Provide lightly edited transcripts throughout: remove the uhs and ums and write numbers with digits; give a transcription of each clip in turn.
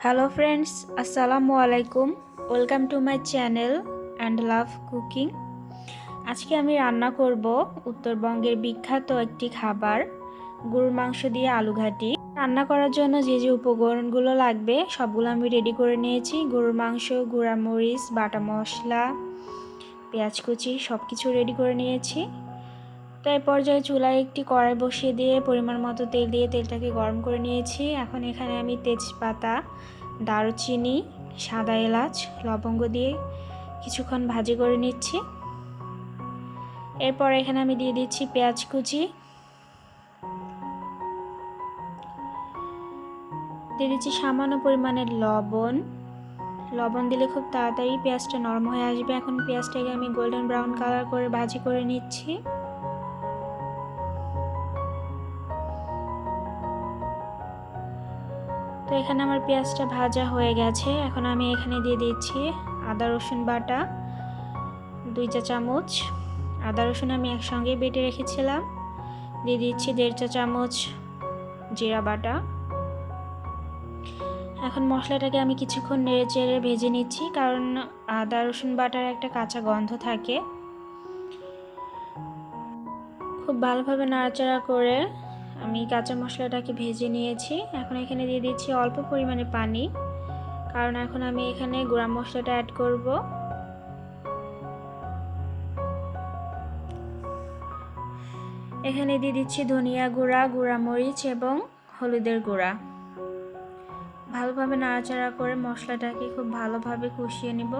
Hello friends, আসসালামু আলাইকুম। Welcome to my channel and love cooking. আজকে আমি রান্না করব উত্তরবঙ্গের বিখ্যাত একটি খাবার, গরুর মাংস দিয়ে আলু ঘাটি। রান্না করার জন্য যে যে উপকরণগুলো লাগবে সবগুলো আমি রেডি করে নিয়েছি। গরুর মাংস, গুঁড়া মরিচ, বাটা মশলা, পেঁয়াজ কুচি সব কিছু রেডি করে নিয়েছি। তো এই পর্যায়ে চুলায় একটি কড়াই বসিয়ে দিয়ে পরিমাণ মতো তেল দিয়ে তেলটাকে গরম করে নিয়েছি। এখন এখানে আমি তেজপাতা, দারুচিনি, সাদা এলাচ, লবঙ্গ দিয়ে কিছুক্ষণ ভাজি করে নিচ্ছি। এরপর এখানে আমি দিয়ে দিচ্ছি পেঁয়াজ কুচি, দিয়ে দিচ্ছি সামান্য পরিমাণের লবণ দিলে খুব তাড়াতাড়ি পেঁয়াজটা নরম হয়ে আসবে। এখন পেঁয়াজটাকে আমি গোল্ডেন ব্রাউন কালার করে ভাজি করে নিচ্ছি। তো এখানে আমার পেঁয়াজটা ভাজা হয়ে গেছে। এখন আমি এখানে দিয়ে দিচ্ছি আদা রসুন বাটা 2 চা চামচ। আদা রসুন আমি একসঙ্গে বেটে রেখেছিলাম। দিয়ে দিচ্ছি 1.5 চা চামচ জিরা বাটা। এখন মশলাটাকে আমি কিছুক্ষণ নেড়েচেড়ে ভেজে নিচ্ছি, কারণ আদা রসুন বাটার একটা কাঁচা গন্ধ থাকে। খুব ভালোভাবে নাড়াচাড়া করে আমি কাঁচা মশলাটাকে ভেজে নিয়েছি। এখন এখানে দিয়ে দিচ্ছি অল্প পরিমাণে পানি, কারণ এখন আমি এখানে গুঁড়া মশলাটা অ্যাড করব। এখানে দিয়ে দিচ্ছি ধনিয়া গুঁড়া, গুঁড়া মরিচ এবং হলুদের গুঁড়া। ভালোভাবে নাড়াচাড়া করে মশলাটাকে খুব ভালোভাবে কষিয়ে নিব।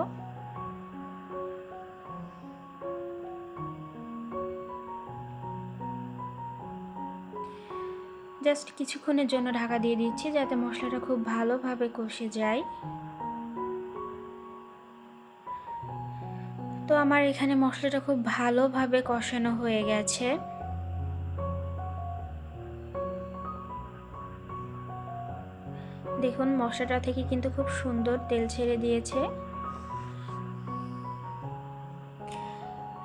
জাস্ট কিছুক্ষণের জন্য ঢাকা দিয়ে দিচ্ছি, যাতে মশলাটা খুব ভালোভাবে কষে যায়। তো আমার এখানে মশলাটা খুব ভালোভাবে কষানো হয়ে গেছে। দেখুন মশলাটা থেকে কিন্তু খুব সুন্দর তেল ছেড়ে দিয়েছে।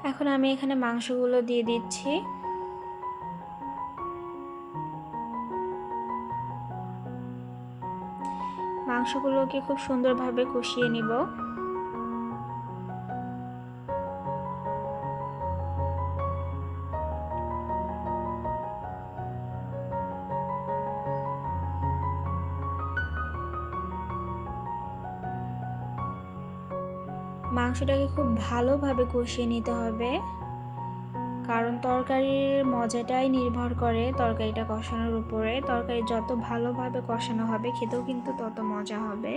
এখন আমি এখানে মাংসগুলো দিয়ে দিচ্ছি। মাংসগুলোকে খুব সুন্দরভাবে কষিয়ে নিব। মাংসটাকে খুব ভালোভাবে কষিয়ে নিতে হবে, কারণ তরকারির মজাটাই নির্ভর করে তরকারিটা কষানোর উপরে। তরকারি যত ভালোভাবে কষানো হবে খেতেও কিন্তু তত মজা হবে।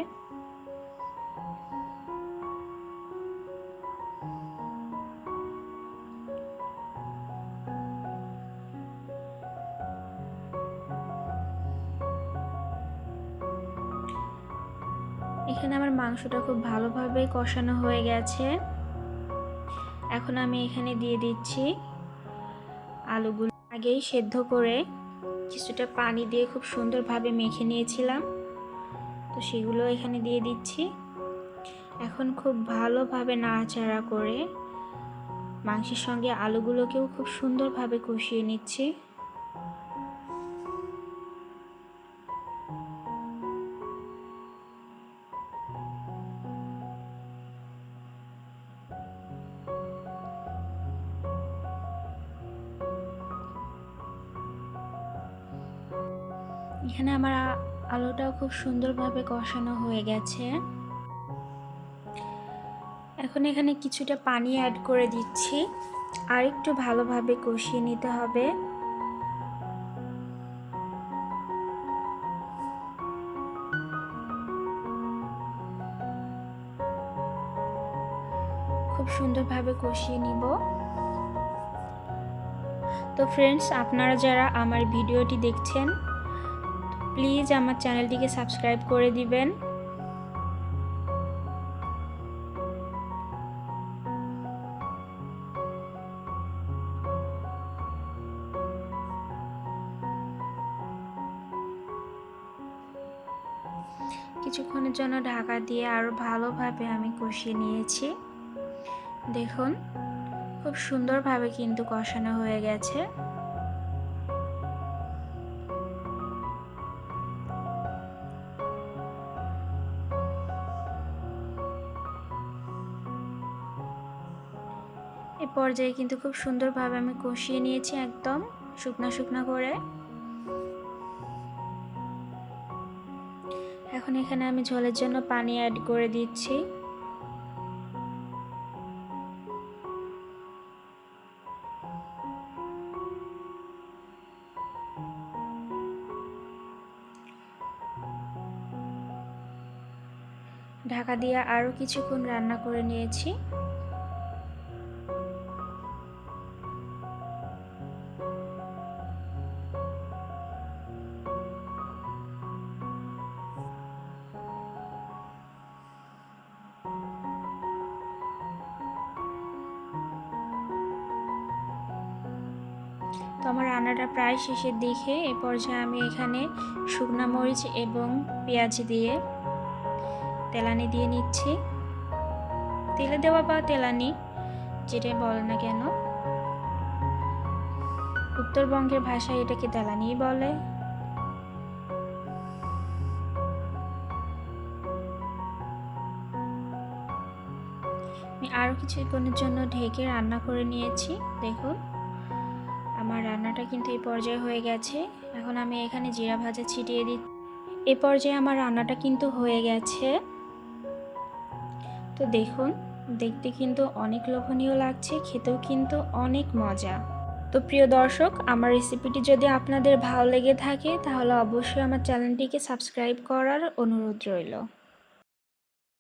এখানে আমার মাংসটা খুব ভালোভাবে কষানো হয়ে গেছে। এখন আমি এখানে দিয়ে দিচ্ছি আলুগুলো আগেই সেদ্ধ করে কিছুটা পানি দিয়ে খুব সুন্দরভাবে মেখে নিয়েছিলাম, তো সেগুলো এখানে দিয়ে দিচ্ছি। এখন খুব ভালোভাবে নাড়াচাড়া করে মাংসের সঙ্গে আলুগুলোকেও খুব সুন্দরভাবে কষিয়ে নিচ্ছি। এখানে আমার আলুটাও খুব সুন্দরভাবে কষানো হয়ে গেছে। এখন এখানে কিছুটা পানি অ্যাড করে দিচ্ছি, আর একটু ভালোভাবে কষিয়ে নিতে হবে। খুব সুন্দরভাবে কষিয়ে নিব। তো ফ্রেন্ডস, আপনারা যারা আমার ভিডিওটি দেখছেন প্লিজ আমার চ্যানেলটিকে সাবস্ক্রাইব করে দিবেন। কিছুক্ষণের জন্য ঢাকা দিয়ে আরো ভালোভাবে আমি কষিয়ে নিয়েছি। দেখুন খুব সুন্দরভাবে কিন্তু কষানো হয়ে গেছে। এ পর্যায়ে কিন্তু খুব সুন্দরভাবে আমি কষিয়ে নিয়েছি, একদম শুকনা শুকনা করে। এখন এখানে আমি ঝোলের জন্য পানি অ্যাড করে দিচ্ছি। ঢাকা দিয়ে আরও কিছুক্ষণ রান্না করে নিয়েছি। তো আমার রান্নাটা প্রায় শেষের দিকে। এ পর্যায়ে আমি এখানে শুকনা মরিচ এবং পেঁয়াজ দিয়ে তেলানি দিয়ে নিচ্ছি। তেলে দেওয়া বা তেলানি যেটাই বল না কেন, উত্তরবঙ্গের ভাষায় এটাকে তেলানিই বলে। আমি আরও কিছুক্ষণের জন্য ঢেকে রান্না করে নিয়েছি। দেখুন আমার রান্নাটা কিন্তু এই পর্যায়ে হয়ে গেছে। এখন আমি এখানে জিরা ভাজা ছিটিয়ে দিই। এ পর্যায়ে আমার রান্নাটা কিন্তু হয়ে গেছে। তো দেখুন দেখতে কিন্তু অনেক লোভনীয় লাগছে, খেতেও কিন্তু অনেক মজা। তো প্রিয় দর্শক, আমার রেসিপিটি যদি আপনাদের ভালো লেগে থাকে তাহলে অবশ্যই আমার চ্যানেলটিকে সাবস্ক্রাইব করার অনুরোধ রইল।